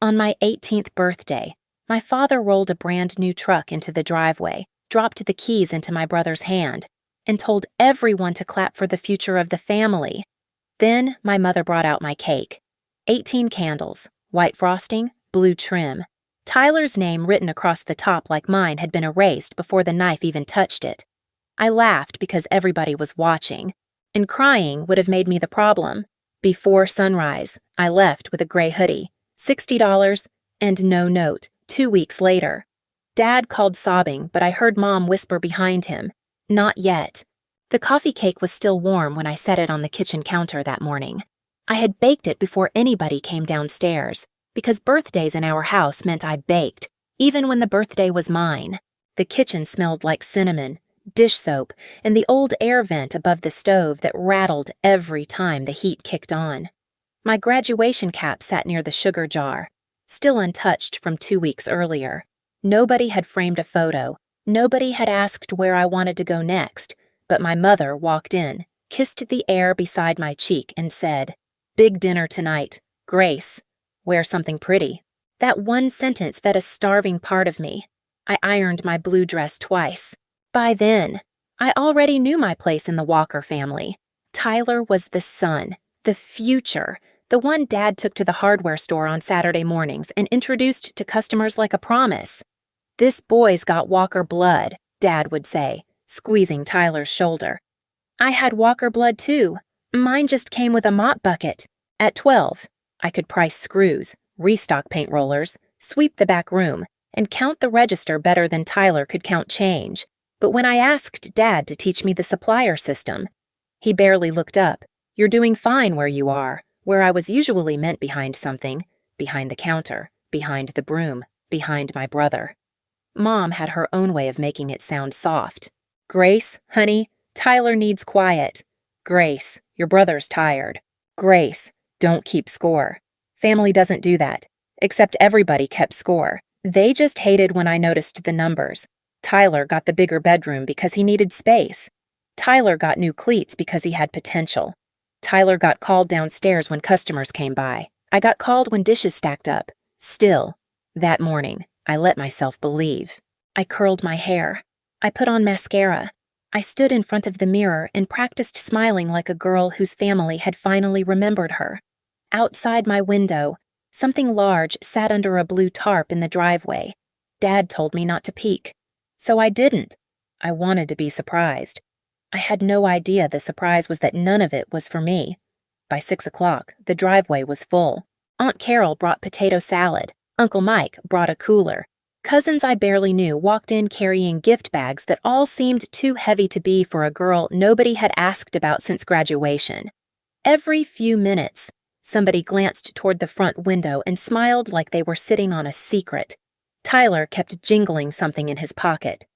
On my 18th birthday, my father rolled a brand new truck into the driveway, dropped the keys into my brother's hand, and told everyone to clap for the future of the family. Then my mother brought out my cake. 18 candles, white frosting, blue trim. Tyler's name written across the top like mine had been erased before the knife even touched it. I laughed because everybody was watching, and crying would have made me the problem. Before sunrise, I left with a gray hoodie, $60, and no note, 2 weeks later. Dad called sobbing, but I heard Mom whisper behind him, "Not yet." The coffee cake was still warm when I set it on the kitchen counter that morning. I had baked it before anybody came downstairs, because birthdays in our house meant I baked, even when the birthday was mine. The kitchen smelled like cinnamon, dish soap, and the old air vent above the stove that rattled every time the heat kicked on. My graduation cap sat near the sugar jar, still untouched from 2 weeks earlier. Nobody had framed a photo. Nobody had asked where I wanted to go next, but my mother walked in, kissed the air beside my cheek, and said, "Big dinner tonight. Grace, wear something pretty." That one sentence fed a starving part of me. I ironed my blue dress twice. By then, I already knew my place in the Walker family. Tyler was the son, the future, the one Dad took to the hardware store on Saturday mornings and introduced to customers like a promise. "This boy's got Walker blood," Dad would say, squeezing Tyler's shoulder. I had Walker blood too. Mine just came with a mop bucket. At 12, I could price screws, restock paint rollers, sweep the back room, and count the register better than Tyler could count change. But when I asked Dad to teach me the supplier system, he barely looked up. "You're doing fine where you are," where I was usually meant behind something, behind the counter, behind the broom, behind my brother. Mom had her own way of making it sound soft. "Grace, honey, Tyler needs quiet. Grace, your brother's tired. Grace, don't keep score. Family doesn't do that. Except everybody kept score. They just hated when I noticed the numbers. Tyler got the bigger bedroom because he needed space. Tyler got new cleats because he had potential. Tyler got called downstairs when customers came by. I got called when dishes stacked up. Still, that morning, I let myself believe. I curled my hair. I put on mascara. I stood in front of the mirror and practiced smiling like a girl whose family had finally remembered her. Outside my window, something large sat under a blue tarp in the driveway. Dad told me not to peek. So I didn't. I wanted to be surprised. I had no idea the surprise was that none of it was for me. By 6 o'clock, the driveway was full. Aunt Carol brought potato salad. Uncle Mike brought a cooler. Cousins I barely knew walked in carrying gift bags that all seemed too heavy to be for a girl nobody had asked about since graduation. Every few minutes, somebody glanced toward the front window and smiled like they were sitting on a secret. Tyler kept jingling something in his pocket.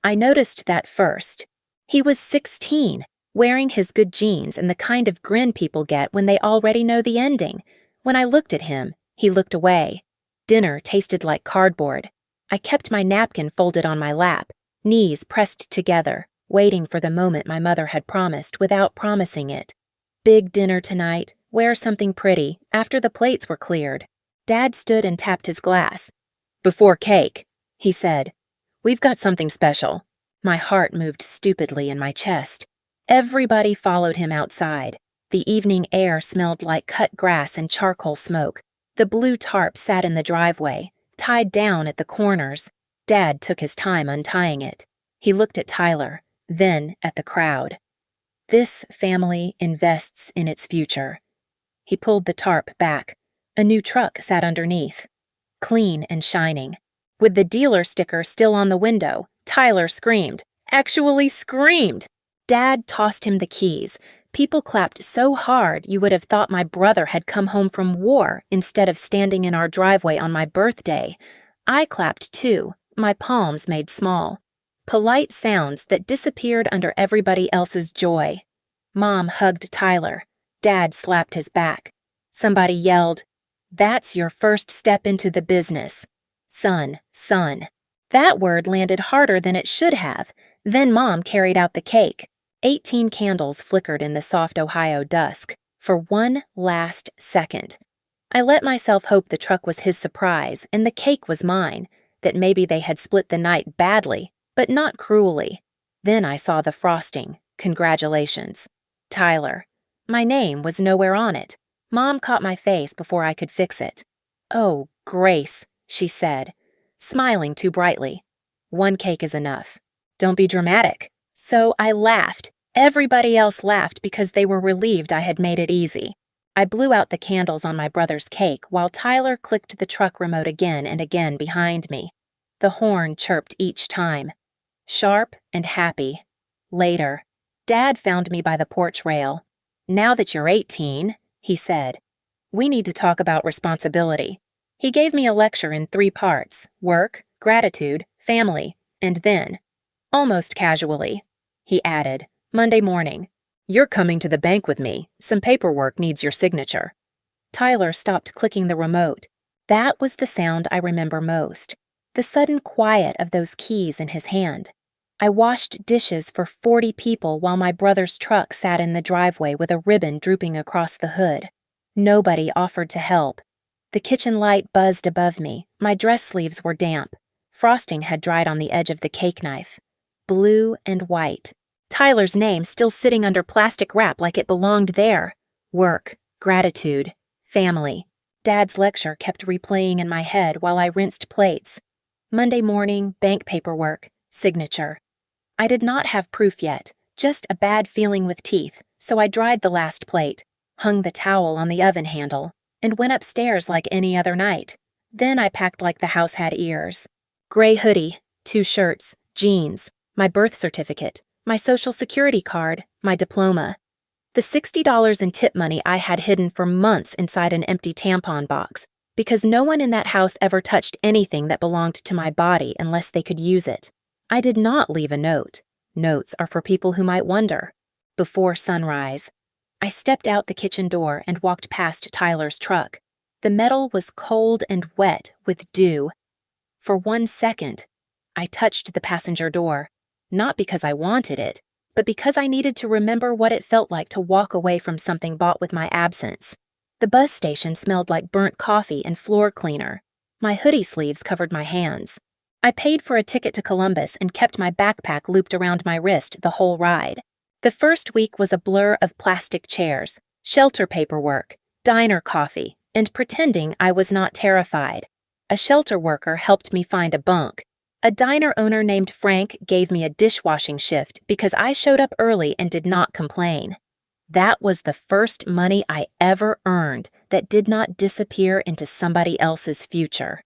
I noticed that first. He was 16, wearing his good jeans and the kind of grin people get when they already know the ending. When I looked at him, he looked away. Dinner tasted like cardboard. I kept my napkin folded on my lap, knees pressed together, waiting for the moment my mother had promised without promising it. Big dinner tonight, wear something pretty, after the plates were cleared. Dad stood and tapped his glass. "Before cake," he said, "we've got something special." My heart moved stupidly in my chest. Everybody followed him outside. The evening air smelled like cut grass and charcoal smoke. The blue tarp sat in the driveway, tied down at the corners. Dad took his time untying it. He looked at Tyler, then at the crowd. This family invests in its future. He pulled the tarp back. A new truck sat underneath, clean and shining. With the dealer sticker still on the window, Tyler screamed. Actually screamed! Dad tossed him the keys. People clapped so hard you would have thought my brother had come home from war instead of standing in our driveway on my birthday. I clapped too, my palms made small. Polite sounds that disappeared under everybody else's joy. Mom hugged Tyler. Dad slapped his back. Somebody yelled, "That's your first step into the business. Son, son." That word landed harder than it should have. Then Mom carried out the cake. 18 candles flickered in the soft Ohio dusk for one last second. I let myself hope the truck was his surprise and the cake was mine, that maybe they had split the night badly, but not cruelly. Then I saw the frosting. Congratulations. Tyler. My name was nowhere on it. Mom caught my face before I could fix it. "Oh, Grace," she said, smiling too brightly. "One cake is enough. Don't be dramatic." So I laughed. Everybody else laughed because they were relieved I had made it easy. I blew out the candles on my brother's cake while Tyler clicked the truck remote again and again behind me. The horn chirped each time. Sharp and happy. Later, Dad found me by the porch rail. "Now that you're 18, he said, "we need to talk about responsibility." He gave me a lecture in 3 parts: work, gratitude, family, and then, almost casually, he added, "Monday morning, you're coming to the bank with me. Some paperwork needs your signature." Tyler stopped clicking the remote. That was the sound I remember most, the sudden quiet of those keys in his hand. I washed dishes for 40 people while my brother's truck sat in the driveway with a ribbon drooping across the hood. Nobody offered to help. The kitchen light buzzed above me. My dress sleeves were damp. Frosting had dried on the edge of the cake knife. Blue and white. Tyler's name still sitting under plastic wrap like it belonged there. Work, gratitude, family. Dad's lecture kept replaying in my head while I rinsed plates. Monday morning, bank paperwork, signature. I did not have proof yet, just a bad feeling with teeth, so I dried the last plate, hung the towel on the oven handle, and went upstairs like any other night. Then I packed like the house had ears. Gray hoodie, 2 shirts, jeans, my birth certificate, my social security card, my diploma. The $60 in tip money I had hidden for months inside an empty tampon box, because no one in that house ever touched anything that belonged to my body unless they could use it. I did not leave a note. Notes are for people who might wonder. Before sunrise, I stepped out the kitchen door and walked past Tyler's truck. The metal was cold and wet with dew. For 1 second, I touched the passenger door, not because I wanted it, but because I needed to remember what it felt like to walk away from something bought with my absence. The bus station smelled like burnt coffee and floor cleaner. My hoodie sleeves covered my hands. I paid for a ticket to Columbus and kept my backpack looped around my wrist the whole ride. The first week was a blur of plastic chairs, shelter paperwork, diner coffee, and pretending I was not terrified. A shelter worker helped me find a bunk. A diner owner named Frank gave me a dishwashing shift because I showed up early and did not complain. That was the first money I ever earned that did not disappear into somebody else's future.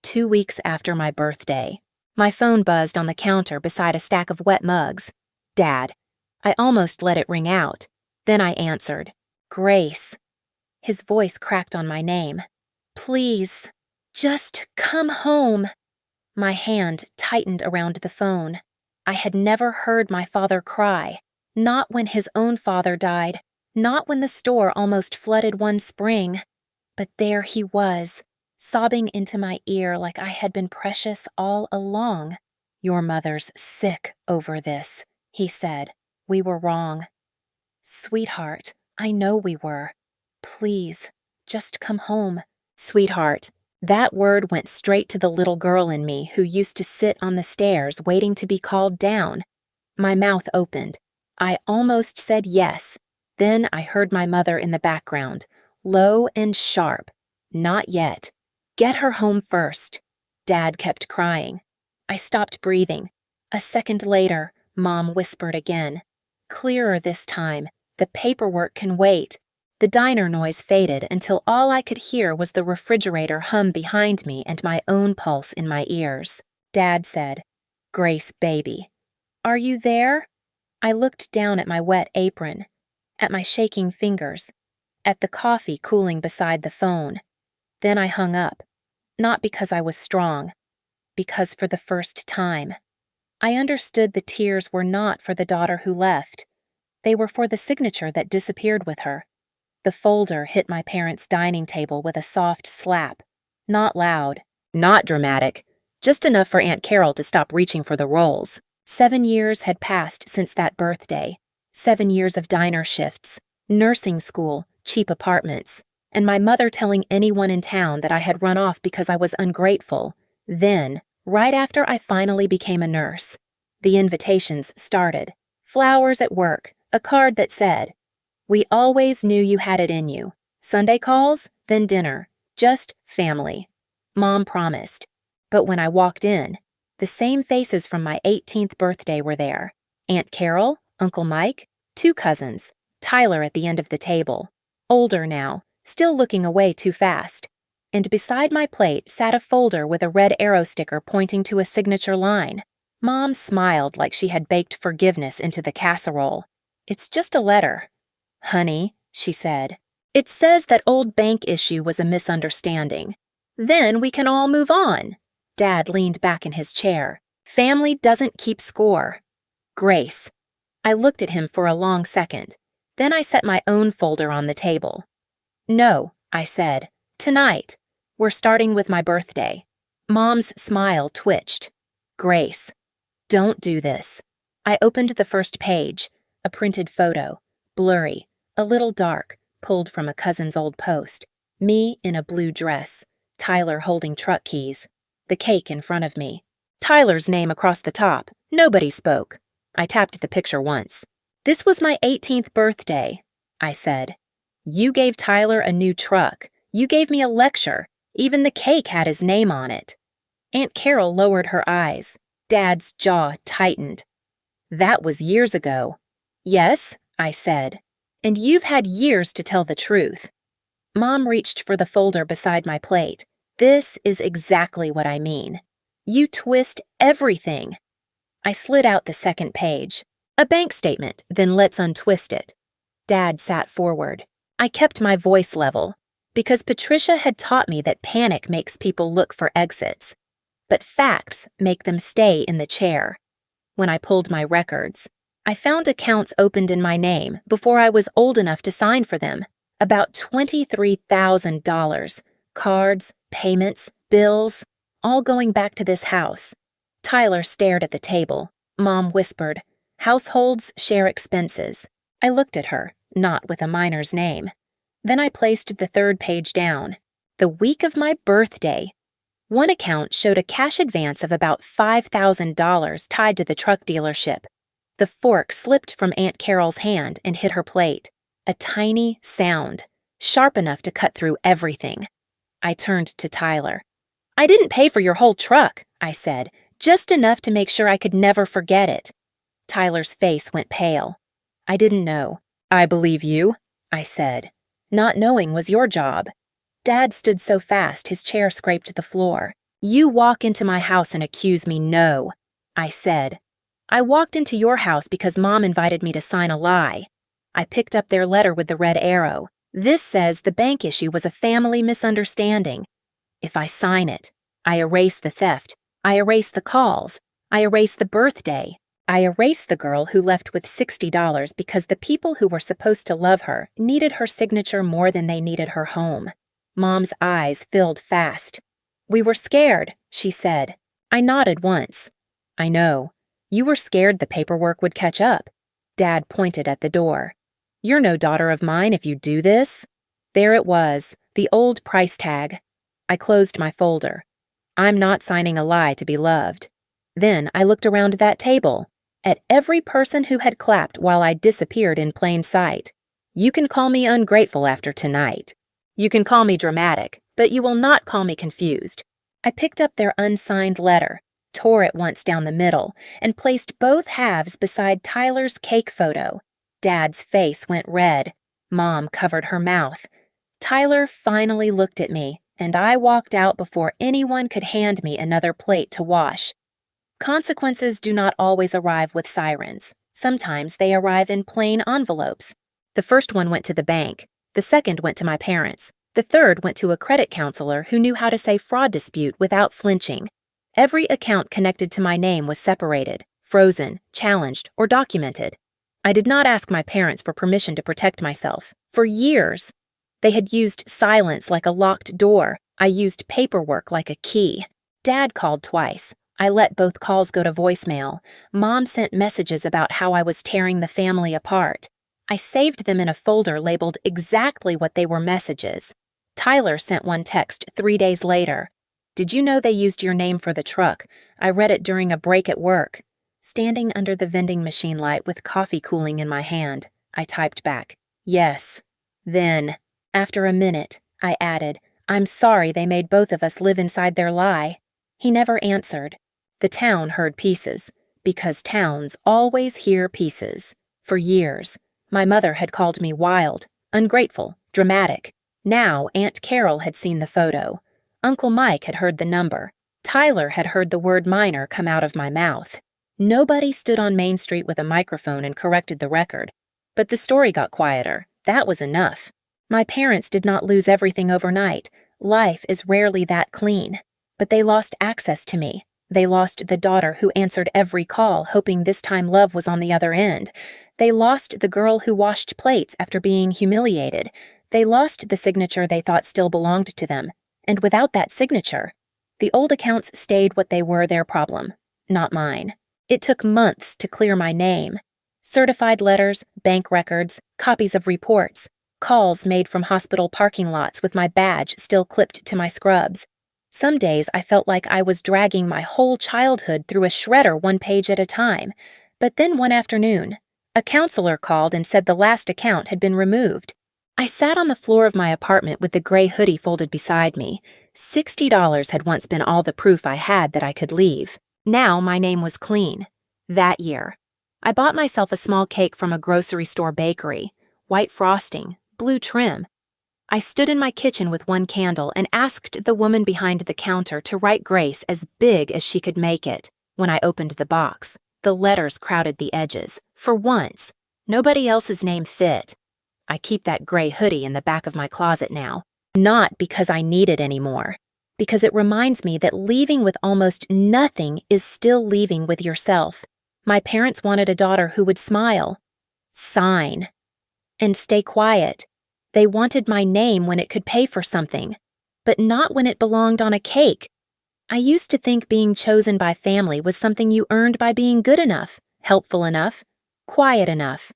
2 weeks after my birthday, my phone buzzed on the counter beside a stack of wet mugs. Dad. I almost let it ring out. Then I answered. "Grace." His voice cracked on my name. "Please, just come home." My hand tightened around the phone. I had never heard my father cry, not when his own father died, not when the store almost flooded one spring. But there he was, sobbing into my ear like I had been precious all along. "Your mother's sick over this," he said. "We were wrong." "Sweetheart, I know we were. Please, just come home." Sweetheart. That word went straight to the little girl in me who used to sit on the stairs waiting to be called down. My mouth opened. I almost said yes. Then I heard my mother in the background, low and sharp. "Not yet. Get her home first." Dad kept crying. I stopped breathing. A second later, Mom whispered again. Clearer this time. "The paperwork can wait." The diner noise faded until all I could hear was the refrigerator hum behind me and my own pulse in my ears. Dad said, "Grace, baby. Are you there?" I looked down at my wet apron, at my shaking fingers, at the coffee cooling beside the phone. Then I hung up, not because I was strong, because for the first time, I understood the tears were not for the daughter who left. They were for the signature that disappeared with her. The folder hit my parents' dining table with a soft slap. Not loud, not dramatic, just enough for Aunt Carol to stop reaching for the rolls. 7 years had passed since that birthday. 7 years of diner shifts, nursing school, cheap apartments. and my mother telling anyone in town that I had run off because I was ungrateful. Then, right after I finally became a nurse, the invitations started. Flowers at work, a card that said, "We always knew you had it in you. Sunday calls, then dinner. Just family. Mom promised." But when I walked in, the same faces from my 18th birthday were there. Aunt Carol, Uncle Mike, 2 cousins, Tyler at the end of the table, older now, still looking away too fast. And beside my plate sat a folder with a red arrow sticker pointing to a signature line. Mom smiled like she had baked forgiveness into the casserole. "It's just a letter." "Honey," she said, "it says that old bank issue was a misunderstanding. Then we can all move on." Dad leaned back in his chair. "Family doesn't keep score." "Grace." I looked at him for a long second. Then I set my own folder on the table. "No," I said. "Tonight. We're starting with my birthday." Mom's smile twitched. "Grace, don't do this." I opened the first page, a printed photo, blurry, a little dark, pulled from a cousin's old post. Me in a blue dress, Tyler holding truck keys, the cake in front of me. Tyler's name across the top. Nobody spoke. I tapped the picture once. "This was my 18th birthday," I said. "You gave Tyler a new truck. You gave me a lecture. Even the cake had his name on it." Aunt Carol lowered her eyes. Dad's jaw tightened. "That was years ago." "Yes," I said. "And you've had years to tell the truth." Mom reached for the folder beside my plate. "This is exactly what I mean. You twist everything." I slid out the second page. "A bank statement, then let's untwist it." Dad sat forward. I kept my voice level, because Patricia had taught me that panic makes people look for exits, but facts make them stay in the chair. When I pulled my records, I found accounts opened in my name before I was old enough to sign for them. About $23,000. Cards, payments, bills, all going back to this house. Tyler stared at the table. Mom whispered, "Households share expenses." I looked at her, not with a miner's name. Then I placed the third page down. The week of my birthday. One account showed a cash advance of about $5,000 tied to the truck dealership. The fork slipped from Aunt Carol's hand and hit her plate. A tiny sound, sharp enough to cut through everything. I turned to Tyler. "I didn't pay for your whole truck," I said, "just enough to make sure I could never forget it." Tyler's face went pale. "I didn't know." "I believe you," I said. "Not knowing was your job." Dad stood so fast his chair scraped the floor. "You walk into my house and accuse me, no," I said. "I walked into your house because Mom invited me to sign a lie." I picked up their letter with the red arrow. "This says the bank issue was a family misunderstanding. If I sign it, I erase the theft. I erase the calls. I erase the birthday. I erase the girl who left with $60 because the people who were supposed to love her needed her signature more than they needed her home." Mom's eyes filled fast. "We were scared," she said. I nodded once. "I know. You were scared the paperwork would catch up." Dad pointed at the door. "You're no daughter of mine if you do this." There it was, the old price tag. I closed my folder. I'm not signing a lie to be loved. Then I looked around that table, at every person who had clapped while I disappeared in plain sight. You can call me ungrateful after tonight. You can call me dramatic, but you will not call me confused. I picked up their unsigned letter, tore it once down the middle, and placed both halves beside Tyler's cake photo. Dad's face went red. Mom covered her mouth. Tyler finally looked at me, and I walked out before anyone could hand me another plate to wash. Consequences do not always arrive with sirens. Sometimes they arrive in plain envelopes. The first one went to the bank. The second went to my parents. The third went to a credit counselor who knew how to say fraud dispute without flinching. Every account connected to my name was separated, frozen, challenged, or documented. I did not ask my parents for permission to protect myself. For years, they had used silence like a locked door. I used paperwork like a key. Dad called twice. I let both calls go to voicemail. Mom sent messages about how I was tearing the family apart. I saved them in a folder labeled exactly what they were messages. Tyler sent one text 3 days later. Did you know they used your name for the truck? I read it during a break at work. Standing under the vending machine light with coffee cooling in my hand, I typed back, yes. Then, after a minute, I added, I'm sorry they made both of us live inside their lie. He never answered. The town heard pieces, because towns always hear pieces. For years, my mother had called me wild, ungrateful, dramatic. Now Aunt Carol had seen the photo. Uncle Mike had heard the number. Tyler had heard the word minor come out of my mouth. Nobody stood on Main Street with a microphone and corrected the record. But the story got quieter. That was enough. My parents did not lose everything overnight. Life is rarely that clean. But they lost access to me. They lost the daughter who answered every call, hoping this time love was on the other end. They lost the girl who washed plates after being humiliated. They lost the signature they thought still belonged to them. And without that signature, the old accounts stayed what they were their problem, not mine. It took months to clear my name. Certified letters, bank records, copies of reports, calls made from hospital parking lots with my badge still clipped to my scrubs. Some days I felt like I was dragging my whole childhood through a shredder one page at a time. But then one afternoon, a counselor called and said the last account had been removed. I sat on the floor of my apartment with the gray hoodie folded beside me. $60 had once been all the proof I had that I could leave. Now my name was clean. That year, I bought myself a small cake from a grocery store bakery, white frosting, blue trim. I stood in my kitchen with one candle and asked the woman behind the counter to write grace as big as she could make it. When I opened the box, the letters crowded the edges. For once, nobody else's name fit. I keep that gray hoodie in the back of my closet now, not because I need it anymore, because it reminds me that leaving with almost nothing is still leaving with yourself. My parents wanted a daughter who would smile, sign, and stay quiet. They wanted my name when it could pay for something, but not when it belonged on a cake. I used to think being chosen by family was something you earned by being good enough, helpful enough, quiet enough.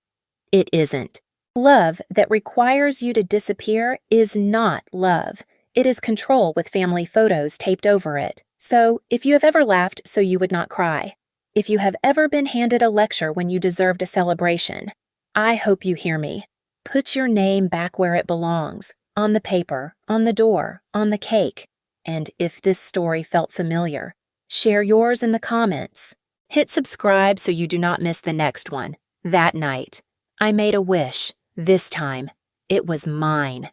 It isn't. Love that requires you to disappear is not love. It is control with family photos taped over it. So, if you have ever laughed so you would not cry, if you have ever been handed a lecture when you deserved a celebration, I hope you hear me. Put your name back where it belongs, on the paper, on the door, on the cake. And if this story felt familiar, share yours in the comments. Hit subscribe so you do not miss the next one. That night, I made a wish. This time, it was mine.